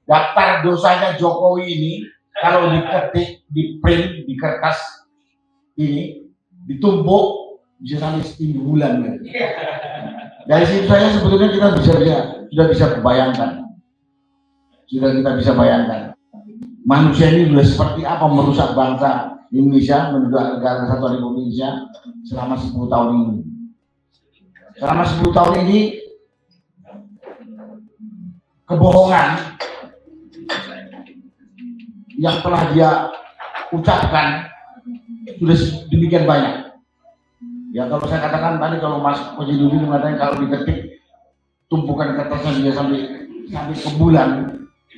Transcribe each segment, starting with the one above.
daftar dosanya Jokowi ini kalau diketik, di print di kertas ini, ditumpuk bisa sampai 10 bulan. Dari situ saya sebetulnya kita sudah bisa bayangkan manusia ini sudah seperti apa merusak bangsa Indonesia, menuju negara kesatuan Republik Indonesia selama 10 tahun ini. Selama 10 tahun ini kebohongan yang telah dia ucapkan sudah demikian banyak. Ya kalau saya katakan tadi, kalau Mas Koji Dudi mengatakan kalau diketik tumpukan kertasnya bisa sampai ke bulan,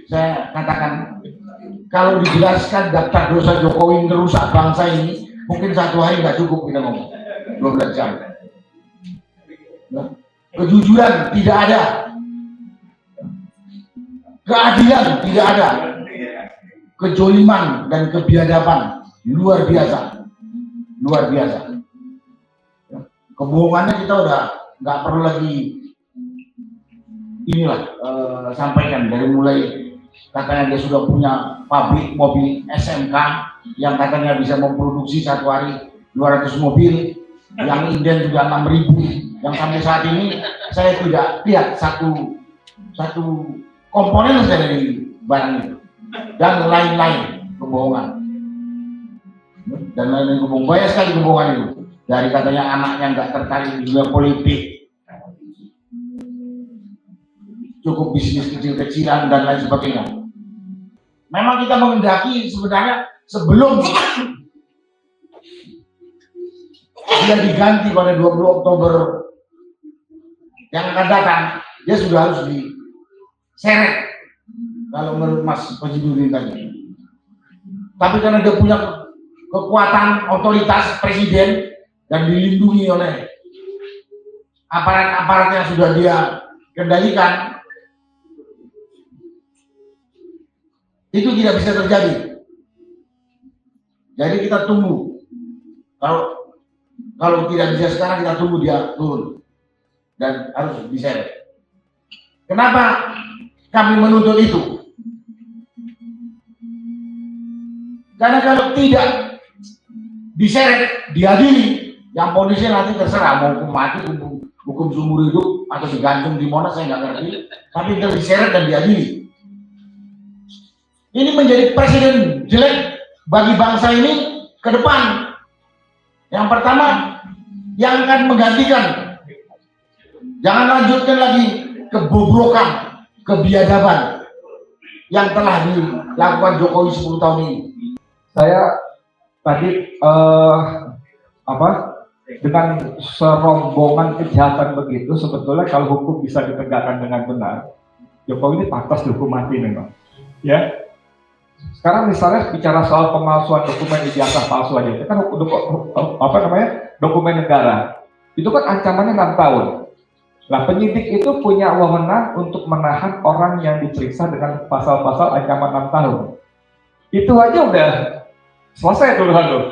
saya katakan kalau dijelaskan daftar dosa Jokowi merusak bangsa ini, mungkin 1 hari nggak cukup kita ngomong 12 jam. Kejujuran tidak ada, keadilan tidak ada, kejoliman dan kebiadaban luar biasa. Kebohongannya kita udah nggak perlu lagi sampaikan, dari mulai katanya dia sudah punya pabrik mobil SMK yang katanya bisa memproduksi 1 hari 200 mobil, yang inden juga 6.000, yang sampai saat ini saya tidak lihat satu komponen dari barang itu, dan lain-lain kebohongan. Dan lain-lain kebohongan, banyak sekali kebohongan itu. Dari katanya anaknya nggak tertarik di dunia politik, cukup bisnis kecil-kecilan dan lain sebagainya. Memang kita menghendaki sebenarnya sebelum dia diganti pada 20 Oktober yang akan datang, dia sudah harus diseret kalau menurut Mas Koji Dudi tadi. Tapi karena dia punya kekuatan otoritas presiden dan dilindungi oleh aparat-aparat yang sudah dia kendalikan, itu tidak bisa terjadi. Jadi kita tunggu. Kalau tidak bisa sekarang, kita tunggu dia turun dan harus diseret. Kenapa kami menuntut itu? Karena kalau tidak diseret, diadili, yang ponisnya nanti terserah mau hukum mati, hukum seumur hidup, atau digantung di mana saya nggak ngerti. Tapi kalau diseret dan diadili, ini menjadi presiden jelek bagi bangsa ini ke depan. Yang pertama, yang akan menggantikan, jangan lanjutkan lagi kebobrokan, kebiadaban yang telah dilakukan Jokowi 10 tahun ini. Saya tadi dengan serombongan kejahatan begitu, sebetulnya kalau hukum bisa ditegakkan dengan benar, Jokowi ini pantas dihukum mati memang. Ya. Sekarang misalnya bicara soal pemalsuan dokumen ijazah palsu aja, itu kan dokumen negara. Itu kan ancamannya 6 tahun. Nah, penyidik itu punya wewenang untuk menahan orang yang diperiksa dengan pasal-pasal ancaman 6 tahun. Itu aja udah selesai tulisan tuh.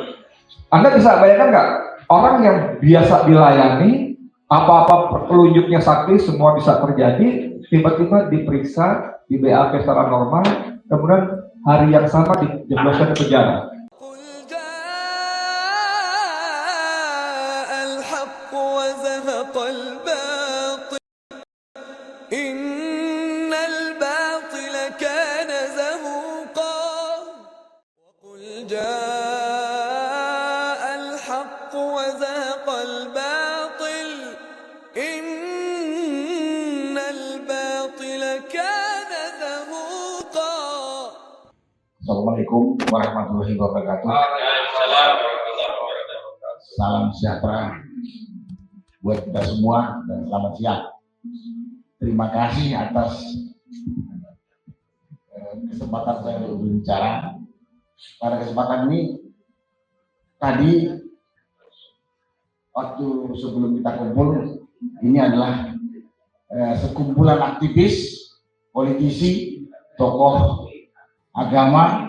Anda bisa bayangkan nggak? Orang yang biasa dilayani, apa-apa telunjuknya sakti, semua bisa terjadi, tiba-tiba diperiksa, di BAP secara normal, kemudian hari yang sama dijebloskan ke penjara. Assalamualaikum warahmatullahi wabarakatuh. Salam sejahtera buat kita semua dan selamat siang. Terima kasih atas kesempatan saya untuk berbicara. Pada kesempatan ini tadi waktu sebelum kita kumpul, ini adalah sekumpulan aktivis, politisi, tokoh agama,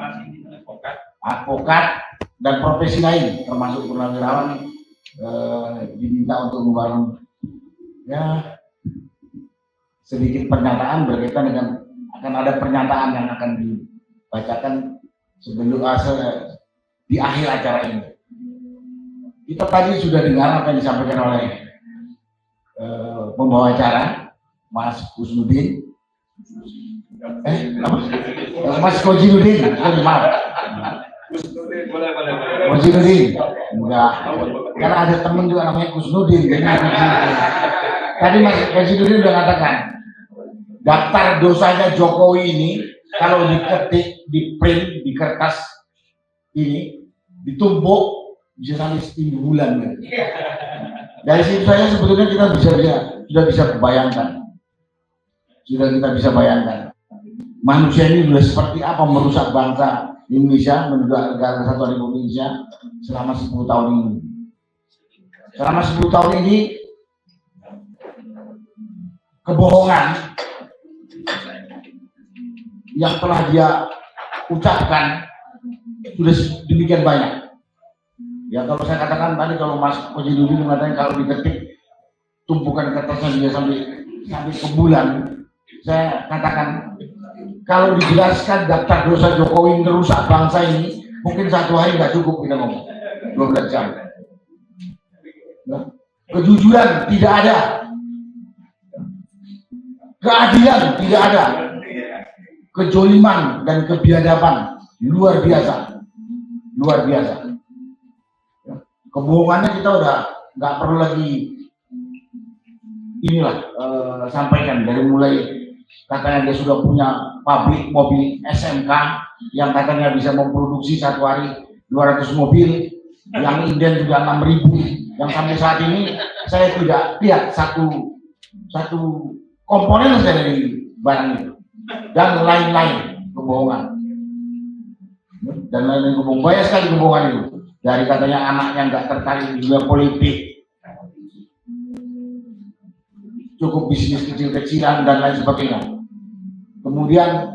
advokat, dan profesi lain, termasuk purnawirawan, diminta untuk membangun sedikit pernyataan berkaitan dengan akan ada pernyataan yang akan dibacakan sebelum di akhir acara ini. Kita tadi sudah dengar apa yang disampaikan oleh pembawa acara, Mas Kusnudin, Mas Kojinudin, maaf. Kusnudin, enggak, karena ada temen juga namanya Kusnudin. Tadi Mas Kusnudin udah katakan, daftar dosanya Jokowi ini kalau diketik, di print di kertas ini, ditumpuk bisa sampai 10 bulan. Dari situ saya sebetulnya kita sudah bisa bayangkan manusia ini sudah seperti apa merusak bangsa Indonesia, menuju negara kesatuan Republik Indonesia selama 10 tahun ini. Selama 10 tahun ini kebohongan yang telah dia ucapkan sudah demikian banyak. Ya kalau saya katakan tadi, kalau Mas Kojinudin mengatakan kalau diketik tumpukan kertasnya bisa sampai ke bulan, saya katakan kalau dijelaskan daftar dosa Jokowi merusak bangsa ini, mungkin 1 hari nggak cukup kita ngomong 12 jam. Kejujuran tidak ada, keadilan tidak ada, kejoliman dan kebiadaban luar biasa. Kebohongannya kita udah nggak perlu lagi sampaikan, dari mulai katanya dia sudah punya pabrik mobil SMK yang katanya bisa memproduksi 1 hari 200 mobil, yang inden juga 6.000, yang sampai saat ini saya tidak lihat satu komponen dari barang itu, dan lain-lain kebohongan. Banyak sekali kebohongan itu. Dari katanya anaknya nggak tertarik di dunia politik, cukup bisnis kecil-kecilan dan lain sebagainya. Kemudian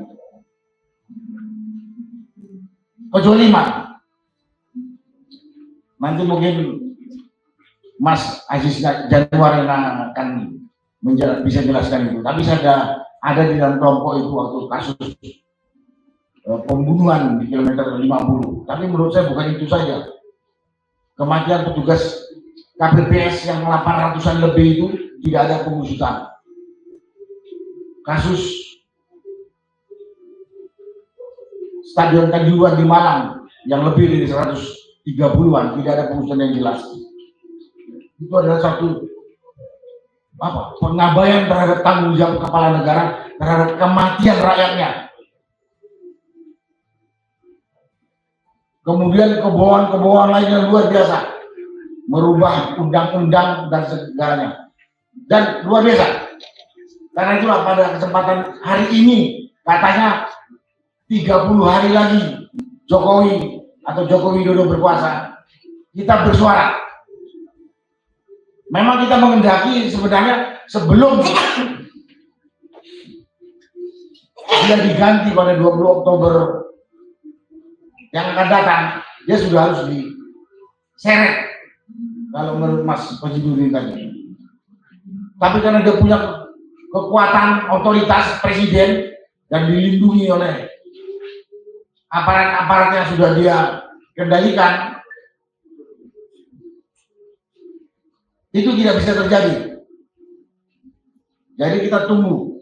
kejoliman. Nanti mungkin Mas Aziz Januari akan bisa jelaskan itu. Tapi saya ada di dalam kelompok itu waktu kasus pembunuhan di kilometer 50. Tapi menurut saya bukan itu saja. Kematian petugas KPPS yang 800-an lebih itu tidak ada pengusutan. Kasus Stadion Kanjuruhan di Malang yang lebih dari 130-an tidak ada pengusutan yang jelas. Itu adalah satu pengabaian terhadap tanggung jawab kepala negara terhadap kematian rakyatnya. Kemudian kebohongan lain yang luar biasa, merubah undang-undang dan segalanya, dan luar biasa. Karena itulah pada kesempatan hari ini katanya 30 hari lagi Jokowi atau Joko Widodo berkuasa, kita bersuara. Memang kita mengendaki sebenarnya sebelum dia diganti pada 20 Oktober yang akan datang, dia sudah harus diseret kalau menurut Mas Kojinudin tadi. Tapi karena dia punya kekuatan otoritas presiden dan dilindungi oleh aparat-aparat yang sudah dia kendalikan, itu tidak bisa terjadi. Jadi kita tunggu.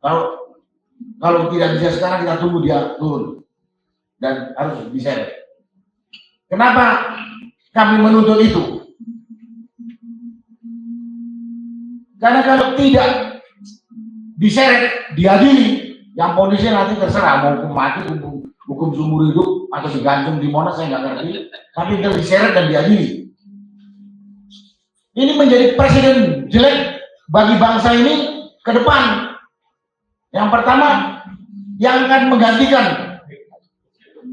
Kalau tidak bisa sekarang, kita tunggu dia turun dan harus diseret. Kenapa kami menuntut itu? Karena kalau tidak diseret, diadili, yang ponisnya nanti terserah mau hukum mati, hukum seumur hidup, atau digantung di Monas, saya nggak ngerti. Tapi kita diseret dan diadili. Ini menjadi presiden jelek bagi bangsa ini ke depan. Yang pertama, yang akan menggantikan,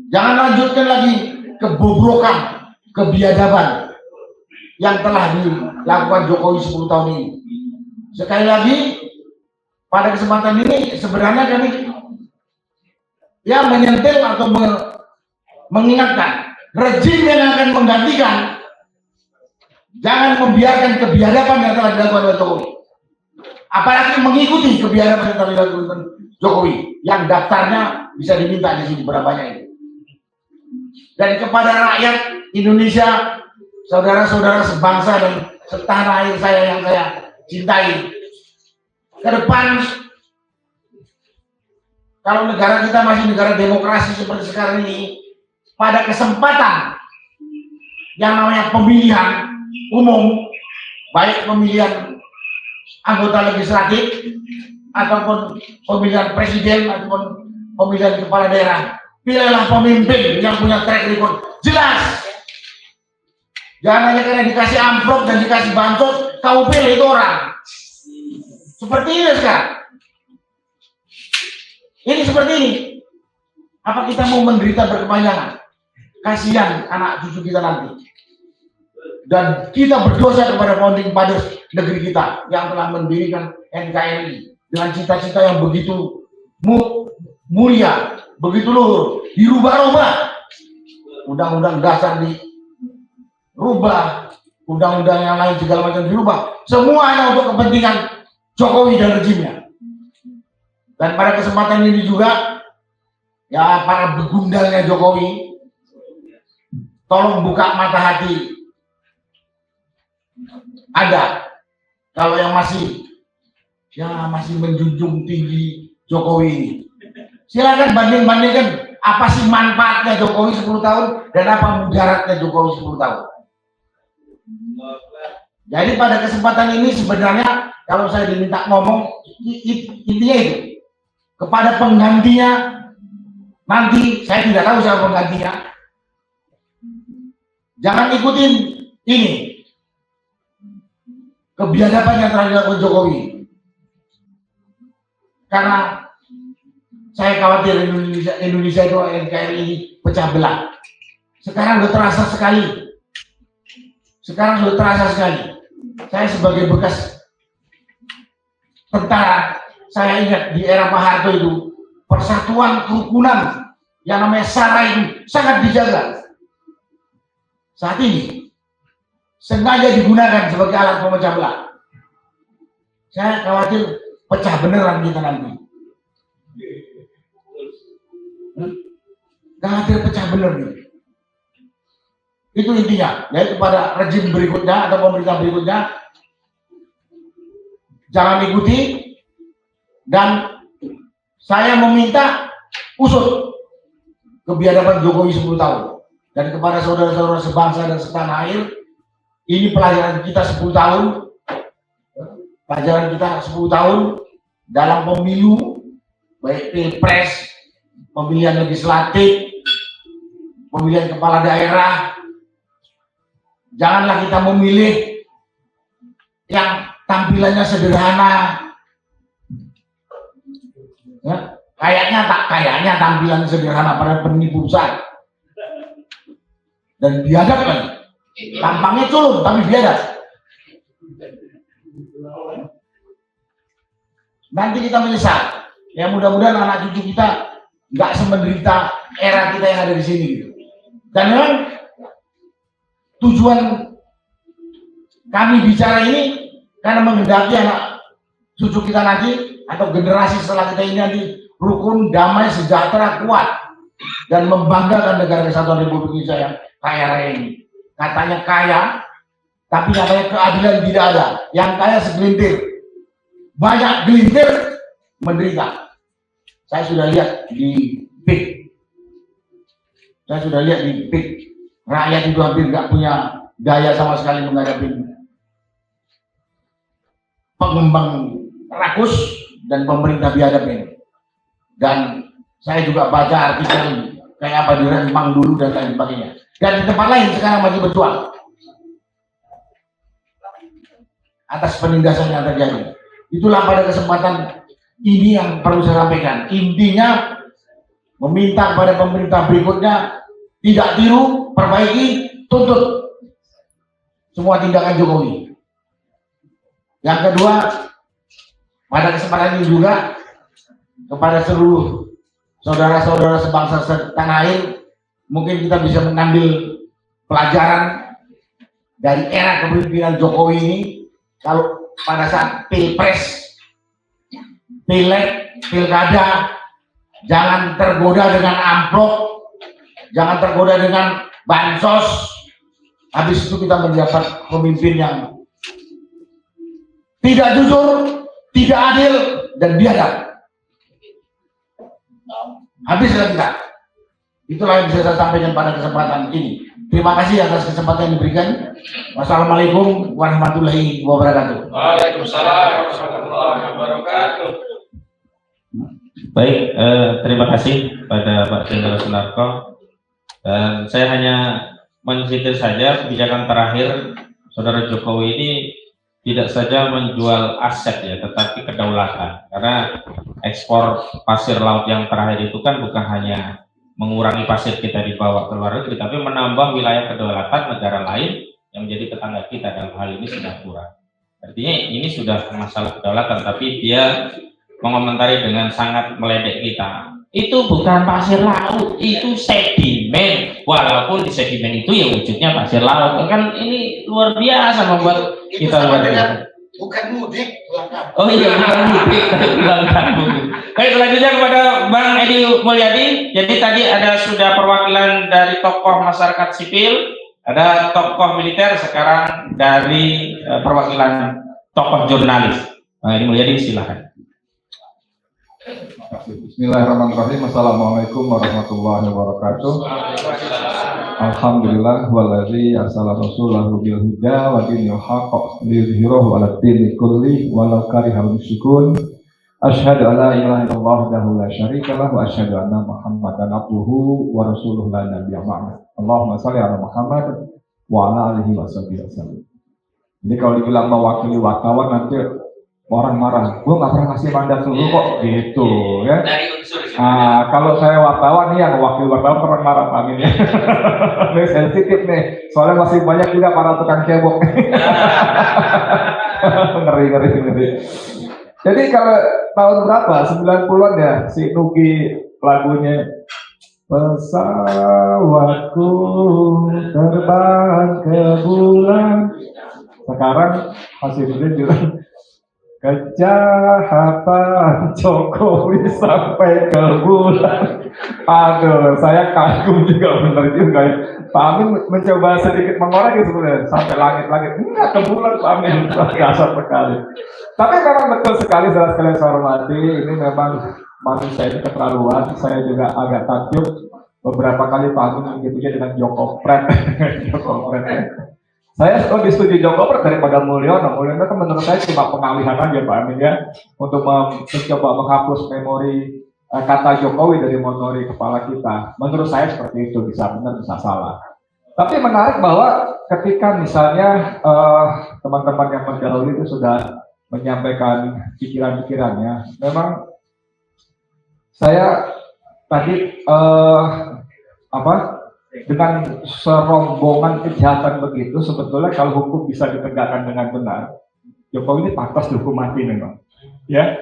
jangan lanjutkan lagi kebobrokan, kebiadaban yang telah dilakukan Jokowi 10 tahun ini. Sekali lagi, pada kesempatan ini sebenarnya kami menyentil atau mengingatkan rejim yang akan menggantikan, jangan membiarkan kebiadaban yang telah dilakukan oleh Jokowi. apalagi mengikuti kebijakan yang dilakukan Jokowi yang daftarnya bisa diminta di sini berapanya itu. Dan kepada rakyat Indonesia, saudara-saudara sebangsa dan setanah air saya yang saya cintai, ke depan kalau negara kita masih negara demokrasi seperti sekarang ini, pada kesempatan yang namanya pemilihan umum, baik pemilihan anggota legislatif ataupun pemilihan presiden ataupun pemilihan kepala daerah, pilihlah pemimpin yang punya track record jelas. Jangan hanya karena dikasih amplop dan dikasih bansos kamu pilih itu orang. Seperti ini sekarang. Ini seperti ini. Apa kita mau menderita berkepanjangan? Kasihan anak cucu kita nanti. Dan kita berdosa kepada founding fathers negeri kita yang telah mendirikan NKRI dengan cita-cita yang begitu mulia, begitu luhur. Dirubah-rubah, undang-undang dasar dirubah, undang-undang yang lain segala macam dirubah. Semuanya untuk kepentingan Jokowi dan rejimnya. Dan pada kesempatan ini juga, ya para begundalnya Jokowi, tolong buka mata hati. Ada, kalau yang masih menjunjung tinggi Jokowi ini, silakan banding-bandingkan apa sih manfaatnya Jokowi 10 tahun dan apa mudaratnya Jokowi 10 tahun. Jadi pada kesempatan ini sebenarnya kalau saya diminta ngomong, intinya itu. Kepada penggantinya, nanti saya tidak tahu siapa penggantinya. Jangan ikutin ini kebiadaban yang telah dilakukan Jokowi. Karena saya khawatir Indonesia itu NKRI ini pecah belah. Sekarang sudah terasa sekali. Saya sebagai bekas tentara, saya ingat di era Pak Harto itu persatuan kerukunan yang namanya SARA itu sangat dijaga. Saat ini sengaja digunakan sebagai alat pemecah belah. Saya khawatir pecah beneran kita nanti. Khawatir pecah bener nih. Itu intinya. Jadi kepada rejim berikutnya atau pemerintah berikutnya, jangan ikuti. Dan saya meminta usut kebiadaban Jokowi 10 tahun. Dan kepada saudara-saudara sebangsa dan setanah air, ini pelajaran kita 10 tahun. Pelajaran kita 10 tahun dalam pemilu, baik pilpres, pemilihan legislatif, pemilihan kepala daerah. Janganlah kita memilih yang tampilannya sederhana. Ya, kayaknya tampilan sederhana pada penipu besar dan biadab kan, tampangnya culun tapi biadab. Nanti kita menyesal. Ya mudah-mudahan anak cucu kita nggak semenderita era kita yang ada di sini gitu. Dan memang tujuan kami bicara ini karena menghendaki anak cucu kita nanti atau generasi setelah kita ini nanti rukun, damai, sejahtera, kuat dan membanggakan negara kesatuan Republik Indonesia yang kaya raya ini. Katanya kaya, tapi katanya keadilan tidak ada. Yang kaya segelintir, banyak gelintir menderita. Saya sudah lihat di PIK. Rakyat itu hampir nggak punya daya sama sekali menghadapi pengembang rakus dan pemerintah biadab ini. Dan saya juga baca artikel kayak apa di Rembang dulu dan lain sebagainya. Dan di tempat lain sekarang masih berjuang atas penindasan yang terjadi. Itulah pada kesempatan ini yang perlu saya sampaikan. Intinya meminta kepada pemerintah berikutnya tidak tiru, perbaiki, tuntut semua tindakan Jokowi. Yang kedua, pada kesempatan ini juga kepada seluruh saudara-saudara sebangsa setanah air, mungkin kita bisa mengambil pelajaran dari era kepemimpinan Jokowi ini. Kalau pada saat pilpres pileg, pilkada, jangan tergoda dengan amplop, jangan tergoda dengan bansos. Habis itu kita mendapat pemimpin yang tidak jujur, tidak adil, dan biadab. Habislah kita. Itulah yang bisa saya sampaikan pada kesempatan ini. Terima kasih atas kesempatan yang diberikan. Wassalamualaikum warahmatullahi wabarakatuh. Waalaikumsalam warahmatullahi wabarakatuh. Baik, terima kasih pada Pak Jenderal Sunarko. Dan saya hanya mensindir saja kebijakan terakhir Saudara Jokowi ini tidak saja menjual aset ya, tetapi kedaulatan. Karena ekspor pasir laut yang terakhir itu kan bukan hanya mengurangi pasir kita dibawa ke luar negeri, tapi menambah wilayah kedaulatan negara lain yang menjadi tetangga kita, dalam hal ini Singapura. Artinya ini sudah masalah kedaulatan, tapi dia mengomentari dengan sangat meledek kita. Itu bukan pasir laut, itu sedimen. Walaupun di sedimen itu ya wujudnya pasir laut. Kan ini luar biasa membuat kita luar biasa. Bukan mudik, Oh iya, bukan mudik, tapi pulang kampung. Baik, selanjutnya kepada Bang Edi Mulyadi. Jadi tadi ada sudah perwakilan dari tokoh masyarakat sipil, ada tokoh militer, sekarang dari perwakilan tokoh jurnalis. Bang Edi Mulyadi, silakan. Bismillahirrahmanirrahim. Assalamualaikum warahmatullahi wabarakatuh. Alhamdulillah wallazi arsala rasulahu bil huda wa dinil haqq liyudhhirahu 'ala dini kulli walau karihal musyrikun. Asyhadu an la ilaha illallah wahdahu la syarika lah wa asyhadu anna Muhammadan abduhu wa rasuluhu la nabiyya ba'da. Allahumma shalli 'ala Muhammad wa 'ala alihi wasallam. Jadi kalau dibilang mewakili wartawan nanti orang marah, gue nggak pernah ngasih mandat dulu kok, gitu ya. Dari unsur Nah, kalau saya wartawan nih, yang wakil wartawan pernah marah Pak Amin ya. Ini sensitif nih, soalnya masih banyak juga para tukang cebok. Ngeri. Jadi kalau tahun berapa? 90-an ya, si Nugi lagunya pesawatku terbang ke bulan. Sekarang masih jujur. Kejahatan Jokowi sampai ke bulan. Aduh, saya kagum juga, benar juga ya. Pak Amin mencoba sedikit mengoreksi sebenarnya sampai langit-langit. Enggak ke bulan Pak Amin, biasa sekali. Tapi memang betul sekali, saudara sekalian saya hormati. Ini memang manusia ini keterlaluan. Saya juga agak takjub beberapa kali Pak Amin menyebutnya dengan Jokopret. Jokopret. Saya lebih setuju Jokowi daripada Mulyono. Mulyono kan menurut saya cuma pengalihan aja Pak Amin ya, untuk mencoba menghapus memori kata Jokowi dari memori kepala kita. Menurut saya seperti itu, bisa benar bisa salah. Tapi menarik bahwa ketika misalnya teman-teman yang mendahului itu sudah menyampaikan pikiran-pikirannya, memang saya tadi dengan serombongan kejahatan begitu, sebetulnya kalau hukum bisa ditegakkan dengan benar, Jokowi ini pantas dihukum mati memang. Ya,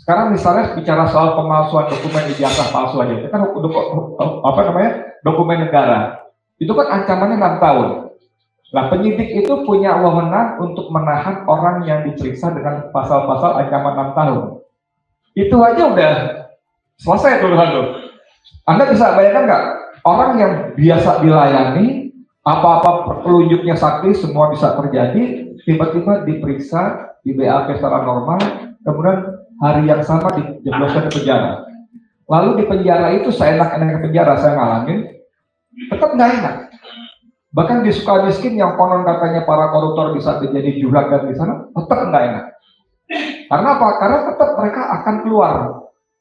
sekarang misalnya bicara soal pemalsuan dokumen ijazah palsu aja, itu kan dokumen negara, itu kan ancamannya 6 tahun. Nah, penyidik itu punya wewenang untuk menahan orang yang diperiksa dengan pasal-pasal ancaman 6 tahun. Itu aja udah selesai tuduhan tuh. Anda bisa bayangkan nggak? Orang yang biasa dilayani, apa-apa pelunjuknya sakti, semua bisa terjadi, tiba-tiba diperiksa, di BAP secara normal, kemudian hari yang sama dijebloskan ke penjara. Lalu di penjara itu seenak-enak ke penjara, saya ngalamin, tetap nggak enak. Bahkan di Sukamiskin yang konon katanya para koruptor bisa menjadi juragan di sana, tetap nggak enak. Karena apa? Karena tetap mereka akan keluar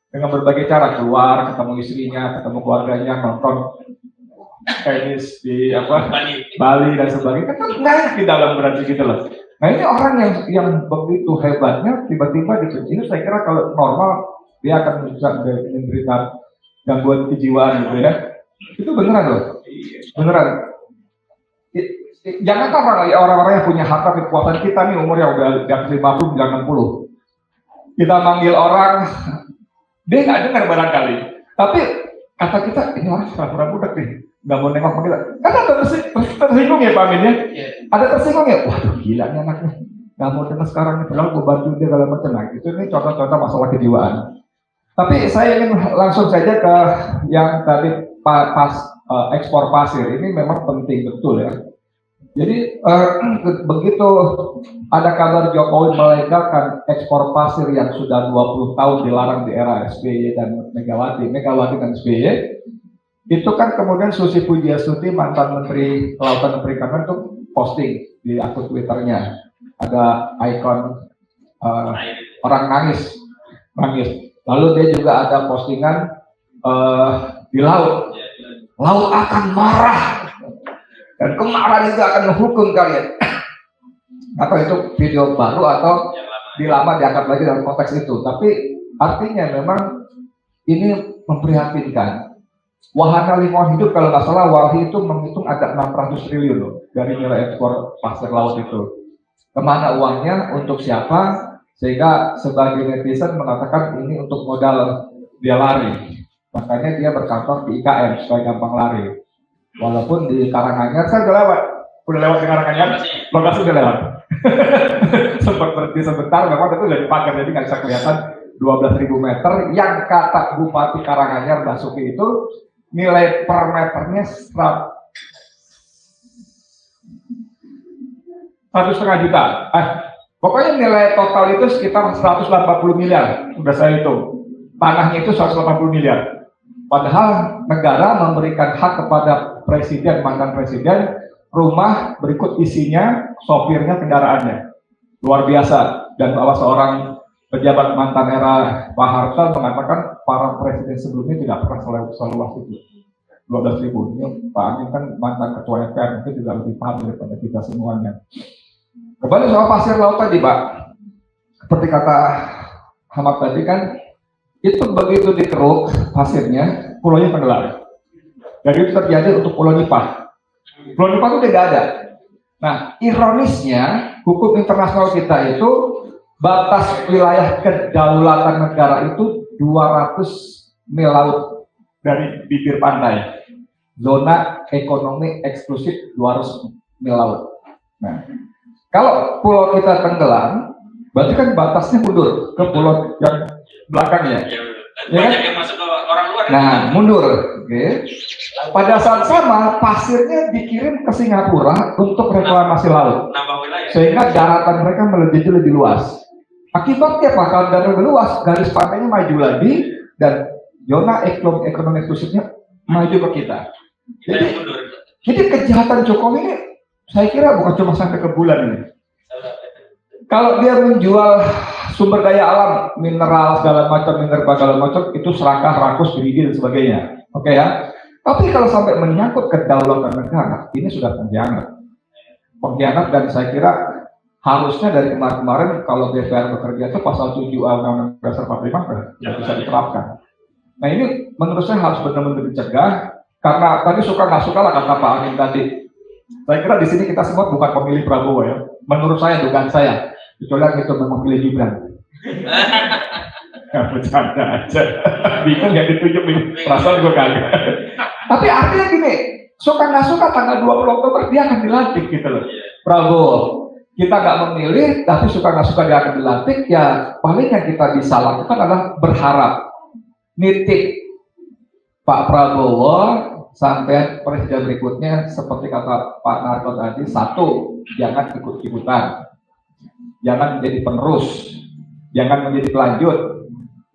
dengan berbagai cara, keluar, ketemu istrinya, ketemu keluarganya, nonton tenis di Bali dan sebagainya, kan nggak enak di dalam berarti gitu loh. Nah ini orang yang begitu hebatnya tiba-tiba di penjara, saya kira kalau normal dia akan bisa menderita gangguan kejiwaan gitu ya. Itu beneran loh, beneran. Jangan orang-orang yang punya harta kekuasaan, kita nih umurnya udah di atas 50, 60. Kita manggil orang, dia nggak dengar barangkali, tapi kata kita ini orang pura-pura budak nih, nggak mau nengok kita. Kan ada tersinggung ya Pak Amin ya, ada tersinggung ya, waduh gila nih anaknya, nggak mau dengar sekarang nih, padahal gue bantu dia dalam macam. Nah, itu ini contoh-contoh masalah kejiwaan. Tapi saya ingin langsung saja ke yang tadi ekspor pasir. Ini memang penting betul ya. Jadi begitu ada kabar Jokowi melegalkan ekspor pasir yang sudah 20 tahun dilarang di era SBY dan Megawati dan SBY, itu kan kemudian Susi Pujiastuti, mantan Menteri Kelautan dan Perikanan, itu posting di akun Twitternya, ada ikon orang nangis. Lalu dia juga ada postingan di laut akan marah dan kemarahan itu akan menghukum kalian. Atau itu video baru atau lama diangkat lagi dalam konteks itu. Tapi artinya memang ini memprihatinkan. Wahana lingkungan hidup kalau nggak salah WALHI itu menghitung ada 600 triliun loh dari nilai ekspor pasir laut itu. Kemana uangnya, untuk siapa? Sehingga sebagai netizen mengatakan ini untuk modal dia lari. Makanya dia berkantor di IKN supaya gampang lari. Walaupun di Karanganyar saya udah lewat di Karanganyar, lokasi udah lewat. Sempat berhenti sebentar, memang itu udah dipakai jadi nggak bisa kelihatan 12.000 meter. Yang kata Bupati Karanganyar Basuki itu nilai per meternya 1,5 juta. Pokoknya nilai total itu sekitar 180 miliar. Sudah saya hitung. Tanahnya itu 180 miliar. Padahal negara memberikan hak kepada presiden, mantan presiden, rumah berikut isinya, sopirnya, kendaraannya. Luar biasa. Dan bahwa seorang pejabat mantan era Pak Harto mengatakan para presiden sebelumnya tidak pernah seluas itu. 12.000. Ini Pak Amin kan mantan ketua MPR, mungkin juga lebih paham daripada kita semuanya. Kembali soal pasir laut tadi, Pak. Seperti kata Hamad tadi kan, itu begitu dikeruk pasirnya, pulaunya tenggelam. Jadi itu terjadi untuk Pulau Nipah. Pulau Nipah itu tidak ada. Nah, ironisnya hukum internasional kita itu batas wilayah kedaulatan negara itu 200 mil laut dari bibir pantai. Zona ekonomi eksklusif 200 mil laut. Nah, kalau pulau kita tenggelam, berarti kan batasnya mundur ke pulau yang belakangnya. Ya kan? Yang masuk ke orang luar. Nah, mundur. Oke. Pada saat sama, pasirnya dikirim ke Singapura untuk reklamasi laut. Nambah wilayah. Sehingga daratan mereka melebihi lebih luas. Akibatnya apa? Kalau daratan lebih luas, garis pantainya maju lagi dan zona ekonomi eksklusifnya maju ke kita. Jadi kejahatan Jokowi ini saya kira bukan cuma sampai ke bulan ini. Kalau dia menjual sumber daya alam, mineral segala macam, itu serakah, rakus, gerigi dan sebagainya. Oke ya. Tapi kalau sampai menyangkut kedaulatan negara, ini sudah pengkhianat dan saya kira harusnya dari kemarin kalau DPR bekerja itu pasal 7A Undang-Undang Dasar 45 tidak bisa diterapkan. Nah ini menurut saya harus benar-benar dicegah karena tadi suka nggak suka lah kata Pak Amin tadi. Saya kira di sini kita semua bukan pemilih Prabowo ya. Menurut saya, dugaan saya, kecuali itu memang pilih Gibran. Bercanda aja. Bingung ya ditunjuk nih. Perasaan gue kaget. Tapi artinya gini, suka nggak suka tanggal 20 Oktober dia akan dilantik gitu loh. Prabowo. Kita nggak memilih, tapi suka nggak suka dia akan dilantik. Ya paling yang kita bisa lakukan adalah berharap. Nitip Pak Prabowo sampai presiden berikutnya seperti kata Pak Narto tadi, satu, jangan ikut-ikutan, jangan menjadi penerus, jangan menjadi pelanjut,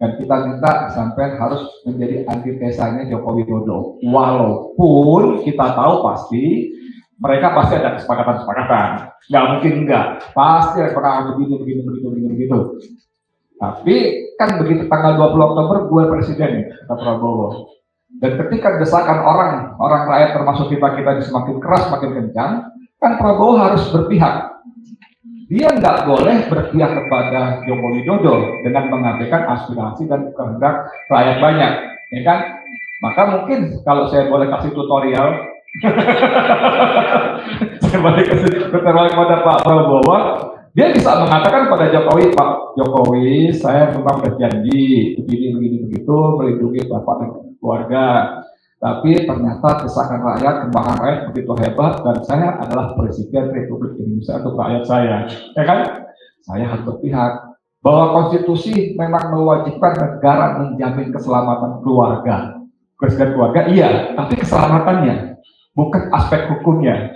dan kita minta sampai harus menjadi antitesanya Joko Widodo. Walaupun kita tahu pasti mereka pasti ada kesepakatan, nggak mungkin enggak, pasti pernah begitu. Tapi kan begitu tanggal 20 Oktober gue presiden, kata Prabowo. Dan ketika desakan orang rakyat termasuk kita semakin keras, semakin kencang, kan Prabowo harus berpihak. Dia nggak boleh berpihak kepada Joko Widodo dengan mengabaikan aspirasi dan kehendak rakyat banyak, ya kan? Maka mungkin kalau saya boleh kasih tutorial, saya boleh kasih tutorial kepada Pak Prabowo, dia bisa mengatakan pada Jokowi, Pak Jokowi, saya memang berjanji begini begitu melindungi Bapak dan keluarga, tapi ternyata desakan rakyat, kemarahan rakyat begitu hebat dan saya adalah Presiden Republik Indonesia untuk rakyat saya, ya kan? saya harus berpihak. Bahwa konstitusi memang mewajibkan negara menjamin keselamatan keluarga. Presiden keluarga, iya, tapi keselamatannya, bukan aspek hukumnya.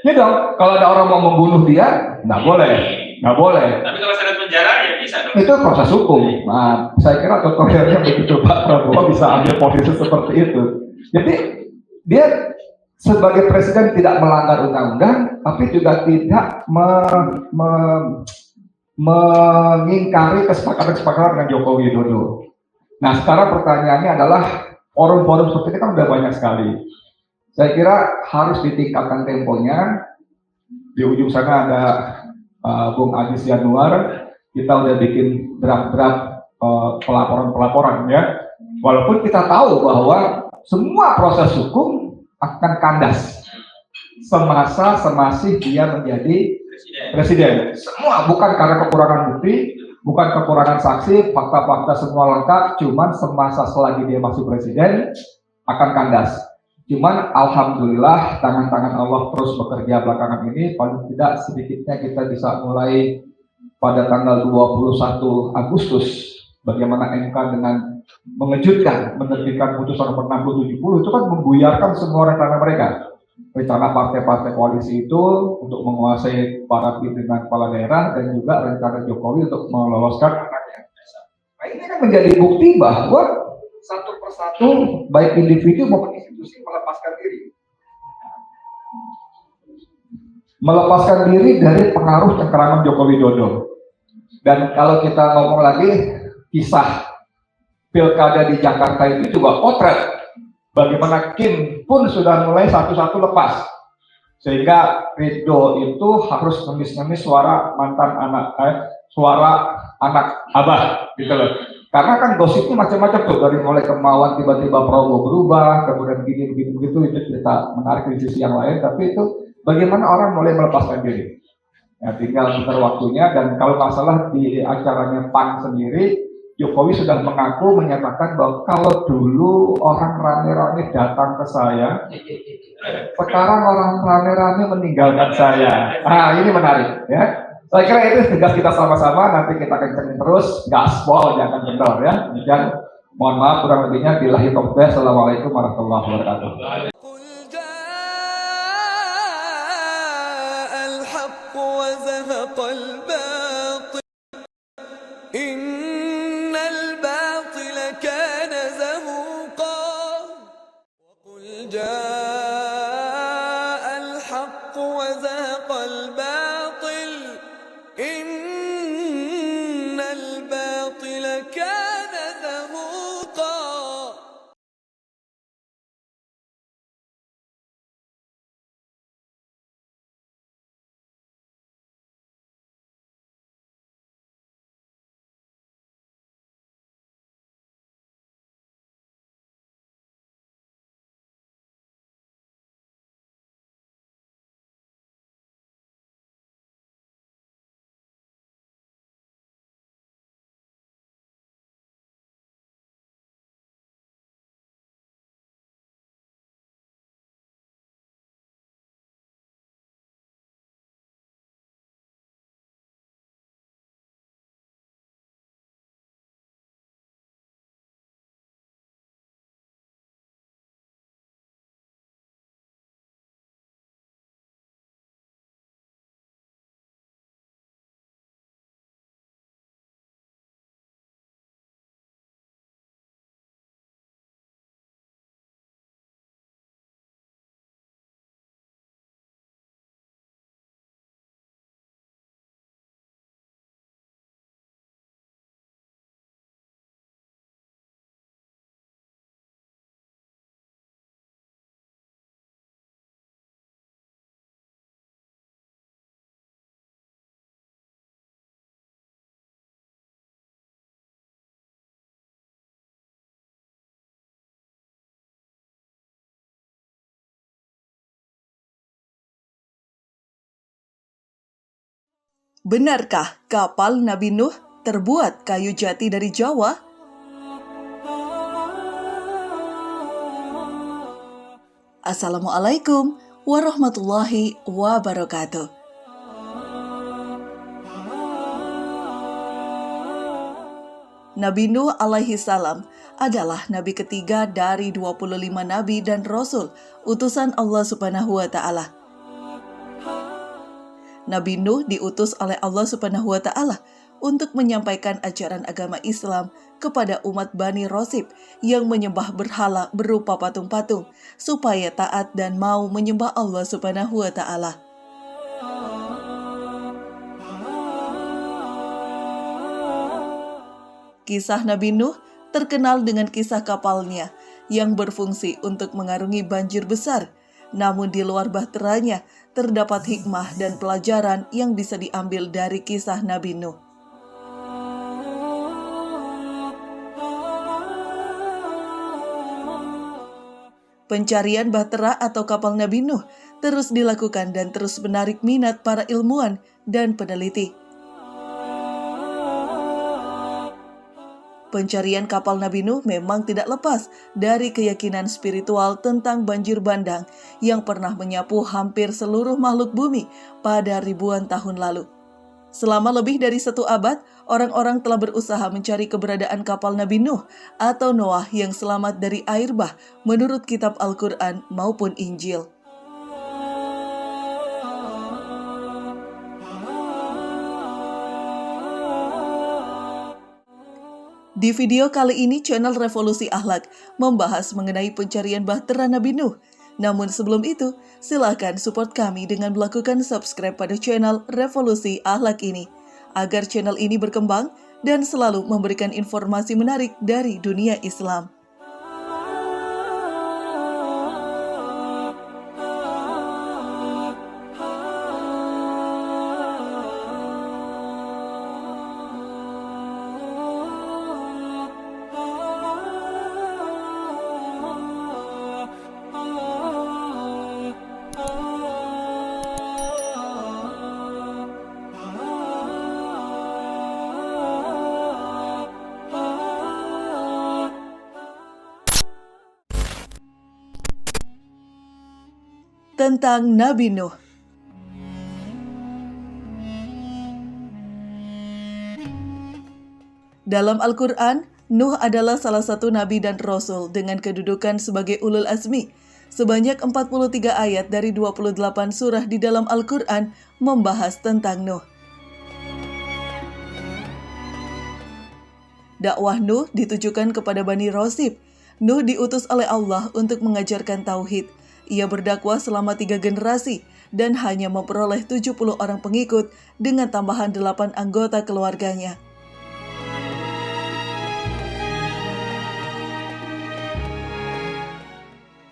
Ya dong, kalau ada orang mau membunuh dia, nggak boleh. Tapi kalau seret penjara ya bisa dong. Itu proses hukum. Nah, saya kira contohnya begitu Pak Prabowo bisa ambil posisi seperti itu. Jadi dia sebagai presiden tidak melanggar undang-undang, tapi juga tidak mengingkari kesepakatan dengan Joko Widodo. Nah, sekarang pertanyaannya adalah forum-forum seperti ini kan udah banyak sekali. Saya kira harus ditingkatkan temponya. Di ujung sana ada Bung Aziz Yanuar, kita udah bikin draft-draft pelaporan-pelaporan ya. Walaupun kita tahu bahwa semua proses hukum akan kandas semasih dia menjadi presiden. Semua bukan karena kekurangan bukti, bukan kekurangan saksi, fakta-fakta semua lengkap, cuman semasa selagi dia masih presiden akan kandas. Cuman alhamdulillah tangan-tangan Allah terus bekerja belakangan ini, paling tidak sedikitnya kita bisa mulai pada tanggal 21 Agustus bagaimana MK dengan mengejutkan menerbitkan putusan nomor 6070 itu kan membuyarkan semua rencana mereka. Rencana partai-partai koalisi itu untuk menguasai para pimpinan kepala daerah dan juga rencana Jokowi untuk meloloskan anaknya. Nah, ini kan menjadi bukti bahwa satu persatu baik individu maupun institusi melepaskan diri dari pengaruh cengkeraman Joko Widodo. Dan kalau kita ngomong lagi kisah pilkada di Jakarta itu juga potret bagaimana Kim pun sudah mulai satu-satu lepas, sehingga Ridho itu harus ngemis-ngemis suara anak abah gitu loh. Karena kan gosipnya macam-macam tuh, dari mulai kemauan tiba-tiba Prabowo berubah, kemudian begini begitu, itu cerita menarik di sisi yang lain, tapi itu bagaimana orang mulai melepaskan diri. Ya, tinggal bentar waktunya. Dan kalau nggak salah di acaranya PAN sendiri, Jokowi sudah mengaku menyatakan bahwa kalau dulu orang rame-rame datang ke saya, sekarang orang rame-rame meninggalkan saya. Nah, ini menarik ya. Saya kira itu tugas kita sama-sama, nanti kita kencengin terus, gaspol, jangan kendor ya. Dan mohon maaf kurang lebihnya, billahi taufiq. Assalamualaikum warahmatullahi wabarakatuh. Benarkah kapal Nabi Nuh terbuat kayu jati dari Jawa? Assalamualaikum warahmatullahi wabarakatuh. Nabi Nuh alaihi salam adalah nabi ketiga dari 25 nabi dan rasul utusan Allah Subhanahu wa taala. Nabi Nuh diutus oleh Allah Subhanahu wa taala untuk menyampaikan ajaran agama Islam kepada umat Bani Rosib yang menyembah berhala berupa patung-patung supaya taat dan mau menyembah Allah Subhanahu wa taala. Kisah Nabi Nuh terkenal dengan kisah kapalnya yang berfungsi untuk mengarungi banjir besar. Namun di luar bahteranya terdapat hikmah dan pelajaran yang bisa diambil dari kisah Nabi Nuh. Pencarian bahtera atau kapal Nabi Nuh terus dilakukan dan terus menarik minat para ilmuwan dan peneliti. Pencarian kapal Nabi Nuh memang tidak lepas dari keyakinan spiritual tentang banjir bandang yang pernah menyapu hampir seluruh makhluk bumi pada ribuan tahun lalu. Selama lebih dari 1 abad, orang-orang telah berusaha mencari keberadaan kapal Nabi Nuh atau Noah yang selamat dari air bah menurut kitab Al-Quran maupun Injil. Di video kali ini, channel Revolusi Akhlak membahas mengenai pencarian bahtera Nabi Nuh. Namun sebelum itu, silakan support kami dengan melakukan subscribe pada channel Revolusi Akhlak ini, agar channel ini berkembang dan selalu memberikan informasi menarik dari dunia Islam. Tentang Nabi Nuh. Dalam Al-Quran, Nuh adalah salah satu nabi dan rasul dengan kedudukan sebagai ulul azmi. Sebanyak 43 ayat dari 28 surah di dalam Al-Quran membahas tentang Nuh. Dakwah Nuh ditujukan kepada Bani Rosib. Nuh diutus oleh Allah untuk mengajarkan tauhid. Ia berdakwah selama 3 generasi dan hanya memperoleh 70 orang pengikut dengan tambahan 8 anggota keluarganya.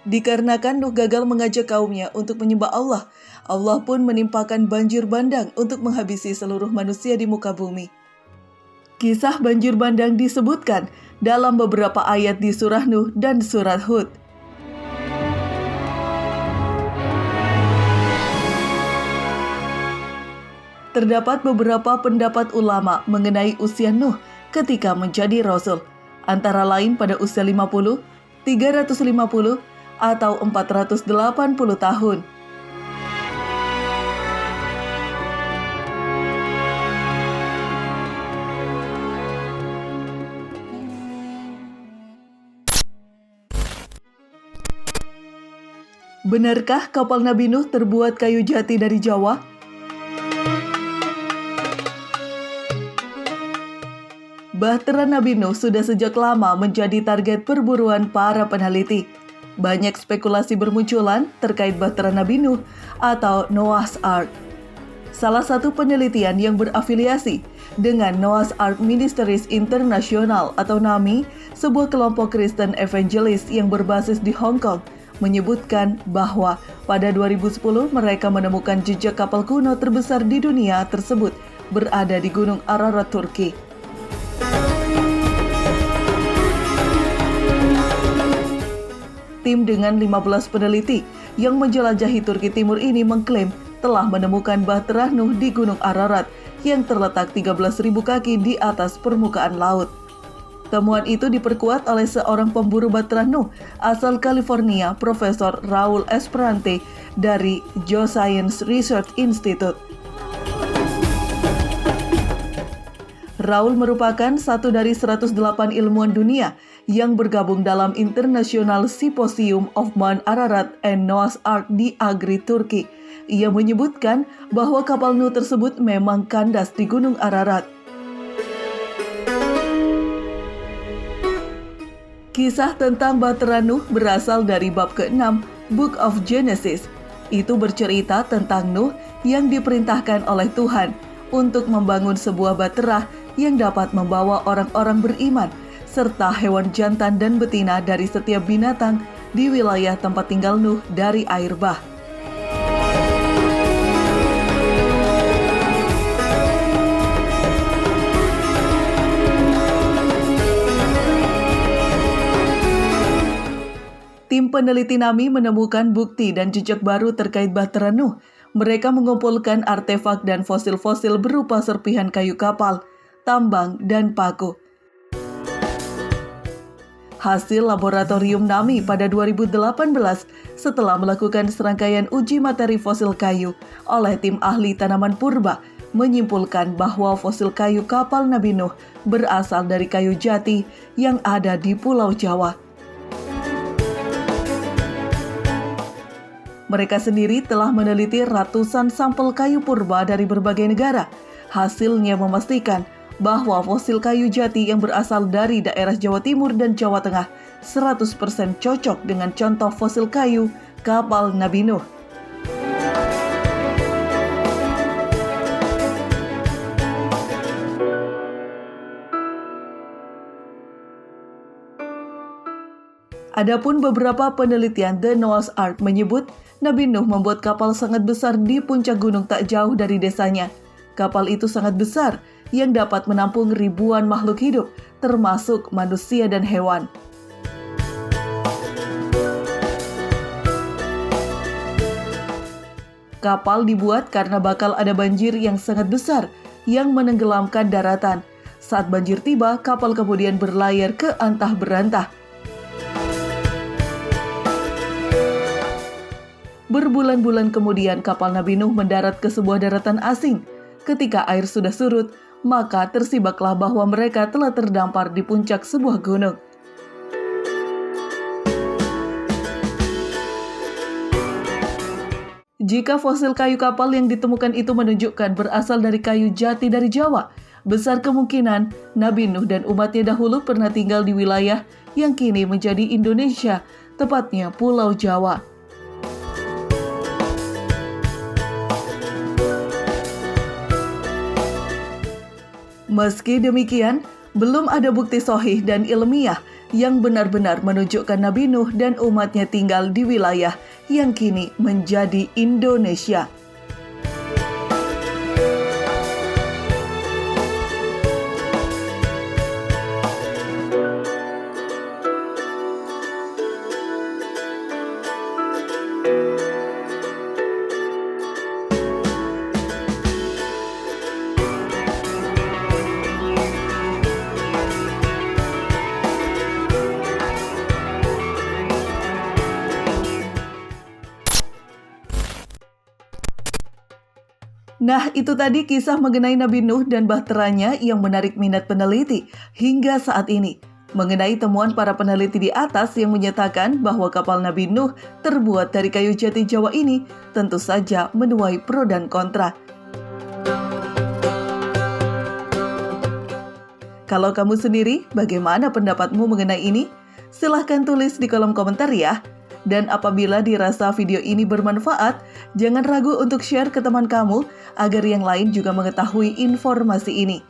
Dikarenakan Nuh gagal mengajak kaumnya untuk menyembah Allah, Allah pun menimpakan banjir bandang untuk menghabisi seluruh manusia di muka bumi. Kisah banjir bandang disebutkan dalam beberapa ayat di surah Nuh dan surat Hud. Terdapat beberapa pendapat ulama mengenai usia Nuh ketika menjadi rasul, antara lain pada usia 50, 350, atau 480 tahun. Benarkah kapal Nabi Nuh terbuat kayu jati dari Jawa? Bahtera Nabi Nuh sudah sejak lama menjadi target perburuan para peneliti. Banyak spekulasi bermunculan terkait bahtera Nabi Nuh atau Noah's Ark. Salah satu penelitian yang berafiliasi dengan Noah's Ark Ministries International atau NAMI, sebuah kelompok Kristen evangelis yang berbasis di Hong Kong, menyebutkan bahwa pada 2010 mereka menemukan jejak kapal kuno terbesar di dunia tersebut berada di Gunung Ararat, Turki. Tim dengan 15 peneliti yang menjelajahi Turki Timur ini mengklaim telah menemukan bahtera Nuh di Gunung Ararat yang terletak 13.000 kaki di atas permukaan laut. Temuan itu diperkuat oleh seorang pemburu bahtera Nuh asal California, Profesor Raul Esperante dari Geoscience Research Institute. Raul merupakan satu dari 108 ilmuwan dunia yang bergabung dalam International Symposium of Mount Ararat and Noah's Ark di Agri, Turki. Ia menyebutkan bahwa kapal Nuh tersebut memang kandas di Gunung Ararat. Kisah tentang Bahtera Nuh berasal dari bab ke-6, Book of Genesis. Itu bercerita tentang Nuh yang diperintahkan oleh Tuhan untuk membangun sebuah bahtera yang dapat membawa orang-orang beriman serta hewan jantan dan betina dari setiap binatang di wilayah tempat tinggal Nuh dari air bah. Tim peneliti NAMI menemukan bukti dan jejak baru terkait Bahtera Nuh. Mereka mengumpulkan artefak dan fosil-fosil berupa serpihan kayu kapal, tambang, dan paku. Hasil laboratorium NAMI pada 2018 setelah melakukan serangkaian uji materi fosil kayu oleh tim ahli tanaman purba menyimpulkan bahwa fosil kayu kapal Nabi Nuh berasal dari kayu jati yang ada di Pulau Jawa. Mereka sendiri telah meneliti ratusan sampel kayu purba dari berbagai negara. Hasilnya memastikan bahwa fosil kayu jati yang berasal dari daerah Jawa Timur dan Jawa Tengah 100% cocok dengan contoh fosil kayu kapal Nabi Nuh. Adapun beberapa penelitian The Noah's Ark menyebut Nabi Nuh membuat kapal sangat besar di puncak gunung tak jauh dari desanya. Kapal itu sangat besar yang dapat menampung ribuan makhluk hidup, termasuk manusia dan hewan. Kapal dibuat karena bakal ada banjir yang sangat besar yang menenggelamkan daratan. Saat banjir tiba, kapal kemudian berlayar ke antah berantah. Berbulan-bulan kemudian kapal Nabi Nuh mendarat ke sebuah daratan asing. Ketika air sudah surut, maka tersibaklah bahwa mereka telah terdampar di puncak sebuah gunung. Jika fosil kayu kapal yang ditemukan itu menunjukkan berasal dari kayu jati dari Jawa, besar kemungkinan Nabi Nuh dan umatnya dahulu pernah tinggal di wilayah yang kini menjadi Indonesia, tepatnya Pulau Jawa. Meski demikian, belum ada bukti sahih dan ilmiah yang benar-benar menunjukkan Nabi Nuh dan umatnya tinggal di wilayah yang kini menjadi Indonesia. Nah, itu tadi kisah mengenai Nabi Nuh dan bahteranya yang menarik minat peneliti hingga saat ini. Mengenai temuan para peneliti di atas yang menyatakan bahwa kapal Nabi Nuh terbuat dari kayu jati Jawa ini tentu saja menuai pro dan kontra. Kalau kamu sendiri, bagaimana pendapatmu mengenai ini? Silahkan tulis di kolom komentar ya. Dan apabila dirasa video ini bermanfaat, jangan ragu untuk share ke teman kamu agar yang lain juga mengetahui informasi ini.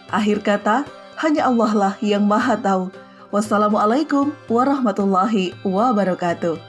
Akhir kata, hanya Allah lah yang Maha Tahu. Wassalamualaikum warahmatullahi wabarakatuh.